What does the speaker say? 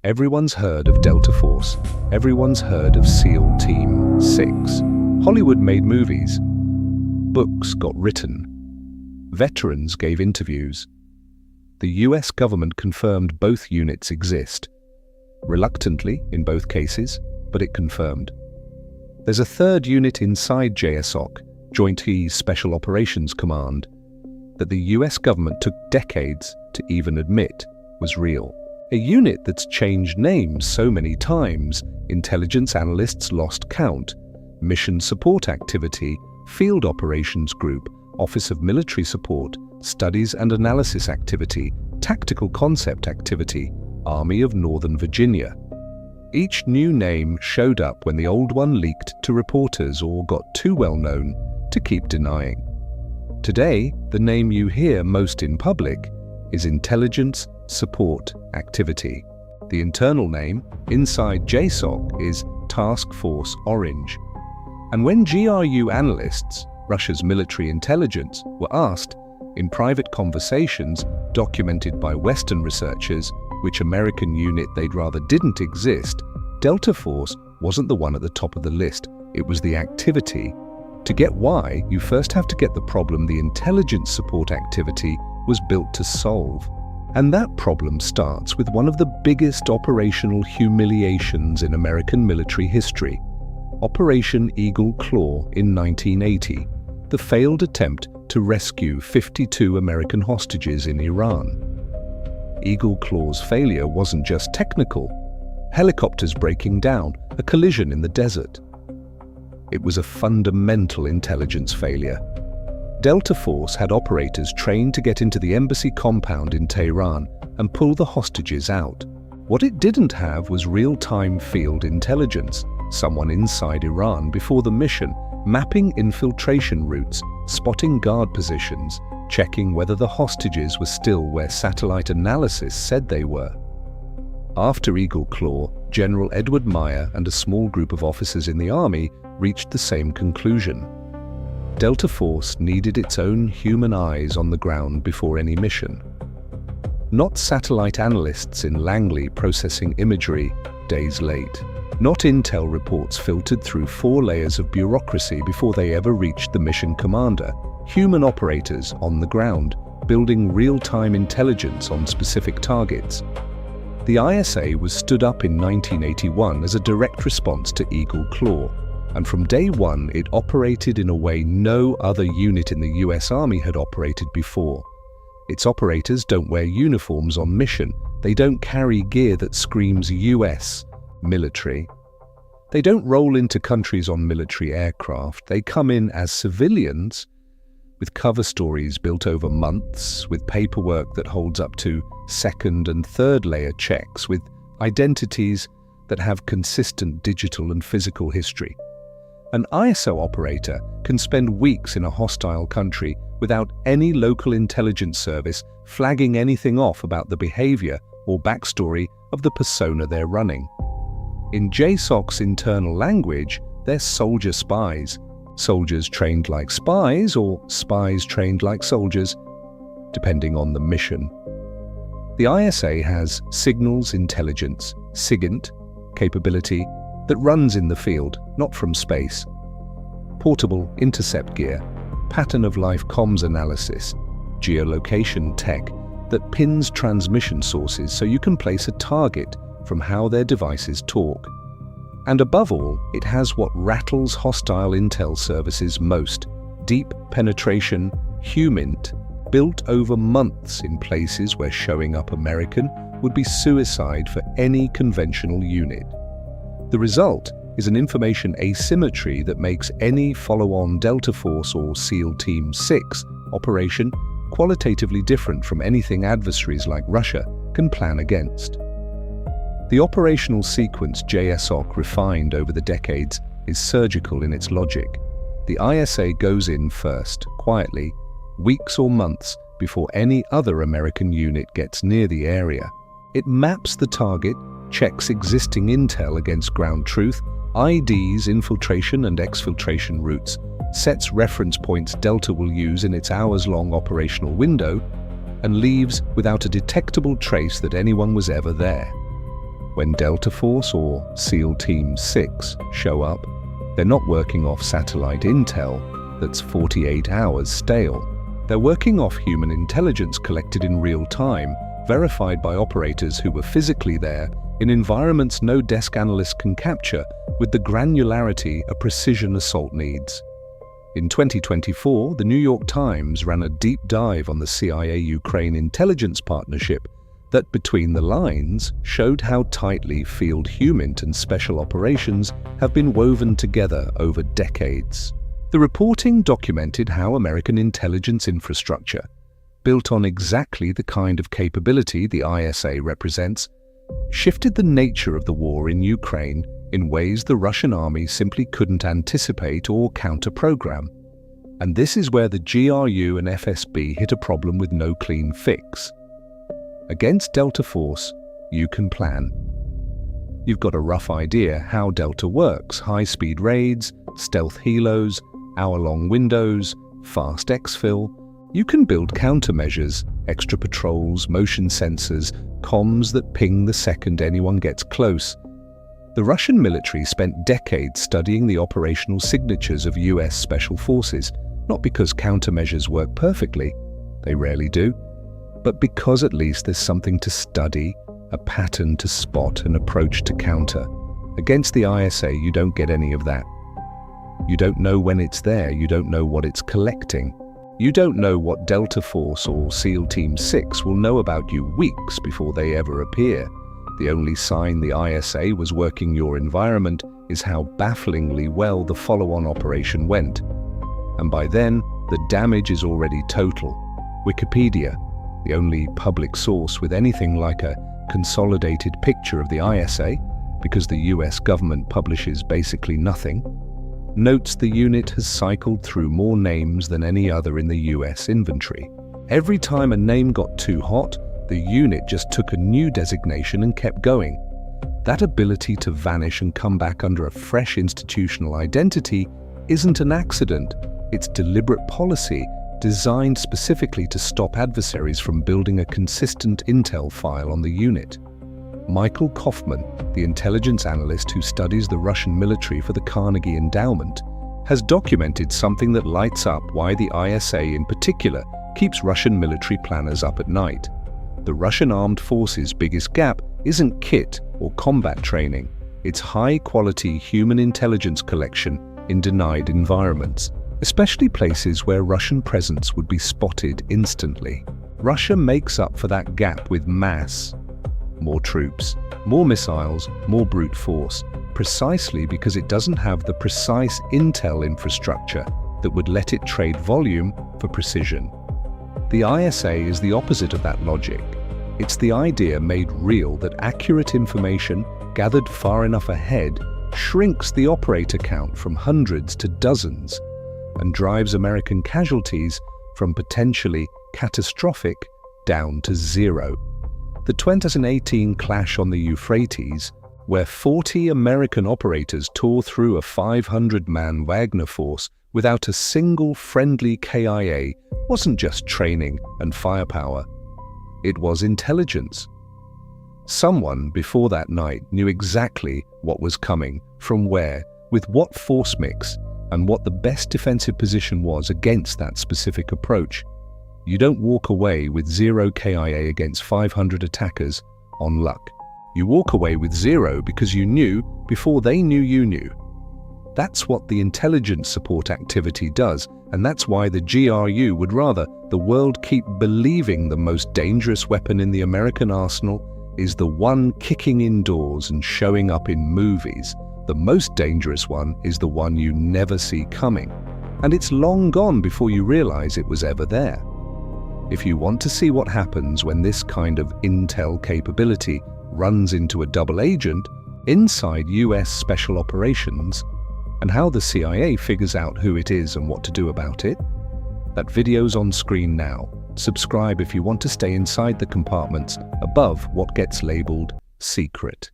Everyone's heard of Delta Force. Everyone's heard of SEAL Team 6. Hollywood made movies. Books got written. Veterans gave interviews. The US government confirmed both units exist. Reluctantly, in both cases, but it confirmed. There's a third unit inside JSOC, Joint Special Operations Command, that the US government took decades to even admit was real. A unit that's changed names so many times, intelligence analysts lost count, mission support activity, field operations group, Office of Military Support, studies and analysis activity, tactical concept activity, Army of Northern Virginia. Each new name showed up when the old one leaked to reporters or got too well known to keep denying. Today, the name you hear most in public is Intelligence Support Activity. The internal name inside JSOC is Task Force Orange. And when GRU analysts, Russia's military intelligence, were asked, in private conversations documented by Western researchers, which American unit they'd rather didn't exist, Delta Force wasn't the one at the top of the list, it was the activity. To get why, you first have to get the problem the intelligence support activity was built to solve. And that problem starts with one of the biggest operational humiliations in American military history. Operation Eagle Claw in 1980, the failed attempt to rescue 52 American hostages in Iran. Eagle Claw's failure wasn't just technical. Helicopters breaking down, a collision in the desert. It was a fundamental intelligence failure. Delta Force had operators trained to get into the embassy compound in Tehran and pull the hostages out. What it didn't have was real-time field intelligence, someone inside Iran before the mission, mapping infiltration routes, spotting guard positions, checking whether the hostages were still where satellite analysis said they were. After Eagle Claw, General Edward Meyer and a small group of officers in the Army reached the same conclusion. Delta Force needed its own human eyes on the ground before any mission. Not satellite analysts in Langley processing imagery days late. Not intel reports filtered through 4 layers of bureaucracy before they ever reached the mission commander. Human operators on the ground, building real-time intelligence on specific targets. The ISA was stood up in 1981 as a direct response to Eagle Claw, and from day one it operated in a way no other unit in the US Army had operated before. Its operators don't wear uniforms on mission, they don't carry gear that screams US military. They don't roll into countries on military aircraft, they come in as civilians with cover stories built over months, with paperwork that holds up to second and third layer checks, with identities that have consistent digital and physical history. An ISO operator can spend weeks in a hostile country without any local intelligence service flagging anything off about the behavior or backstory of the persona they're running. In JSOC's internal language, they're soldier spies. Soldiers trained like spies, or spies trained like soldiers, depending on the mission. The ISA has signals intelligence, SIGINT, capability that runs in the field, not from space. Portable intercept gear, pattern of life comms analysis, geolocation tech that pins transmission sources so you can place a target from how their devices talk. And above all, it has what rattles hostile intel services most: deep penetration, HUMINT, built over months in places where showing up American would be suicide for any conventional unit. The result is an information asymmetry that makes any follow-on Delta Force or SEAL Team 6 operation qualitatively different from anything adversaries like Russia can plan against. The operational sequence JSOC refined over the decades is surgical in its logic. The ISA goes in first, quietly, weeks or months before any other American unit gets near the area. It maps the target, checks existing intel against ground truth, IDs infiltration and exfiltration routes, sets reference points Delta will use in its hours-long operational window, and leaves without a detectable trace that anyone was ever there. When Delta Force or SEAL Team 6 show up, they're not working off satellite intel that's 48 hours stale. They're working off human intelligence collected in real time, verified by operators who were physically there in environments no desk analyst can capture with the granularity a precision assault needs. In 2024, the New York Times ran a deep dive on the CIA-Ukraine intelligence partnership that, between the lines, showed how tightly Field HUMINT and Special Operations have been woven together over decades. The reporting documented how American intelligence infrastructure, built on exactly the kind of capability the ISA represents, shifted the nature of the war in Ukraine in ways the Russian army simply couldn't anticipate or counter-program. And this is where the GRU and FSB hit a problem with no clean fix. Against Delta Force, you can plan. You've got a rough idea how Delta works: high-speed raids, stealth helos, hour-long windows, fast exfil. You can build countermeasures, extra patrols, motion sensors, comms that ping the second anyone gets close. The Russian military spent decades studying the operational signatures of US special forces, not because countermeasures work perfectly, they rarely do, but because at least there's something to study, a pattern to spot, an approach to counter. Against the ISA, you don't get any of that. You don't know when it's there, you don't know what it's collecting. You don't know what Delta Force or SEAL Team 6 will know about you weeks before they ever appear. The only sign the ISA was working your environment is how bafflingly well the follow-on operation went. And by then, the damage is already total. Wikipedia, the only public source with anything like a consolidated picture of the ISA, because the US government publishes basically nothing, notes the unit has cycled through more names than any other in the US inventory. Every time a name got too hot, the unit just took a new designation and kept going. That ability to vanish and come back under a fresh institutional identity isn't an accident. It's deliberate policy designed specifically to stop adversaries from building a consistent intel file on the unit. Michael Kaufman, the intelligence analyst who studies the Russian military for the Carnegie Endowment, has documented something that lights up why the ISA in particular keeps Russian military planners up at night. The Russian armed forces' biggest gap isn't kit or combat training, it's high-quality human intelligence collection in denied environments, especially places where Russian presence would be spotted instantly. Russia makes up for that gap with mass. More troops, more missiles, more brute force, precisely because it doesn't have the precise intel infrastructure that would let it trade volume for precision. The ISA is the opposite of that logic. It's the idea made real that accurate information gathered far enough ahead shrinks the operator count from hundreds to dozens and drives American casualties from potentially catastrophic down to zero. The 2018 clash on the Euphrates, where 40 American operators tore through a 500-man Wagner force without a single friendly KIA, wasn't just training and firepower. It was intelligence. Someone before that night knew exactly what was coming, from where, with what force mix, and what the best defensive position was against that specific approach. You don't walk away with 0 KIA against 500 attackers on luck. You walk away with 0 because you knew before they knew you knew. That's what the intelligence support activity does, and that's why the GRU would rather the world keep believing the most dangerous weapon in the American arsenal is the one kicking indoors and showing up in movies. The most dangerous one is the one you never see coming, and it's long gone before you realize it was ever there. If you want to see what happens when this kind of intel capability runs into a double agent inside US Special Operations, and how the CIA figures out who it is and what to do about it, that video's on screen now. Subscribe if you want to stay inside the compartments above what gets labeled secret.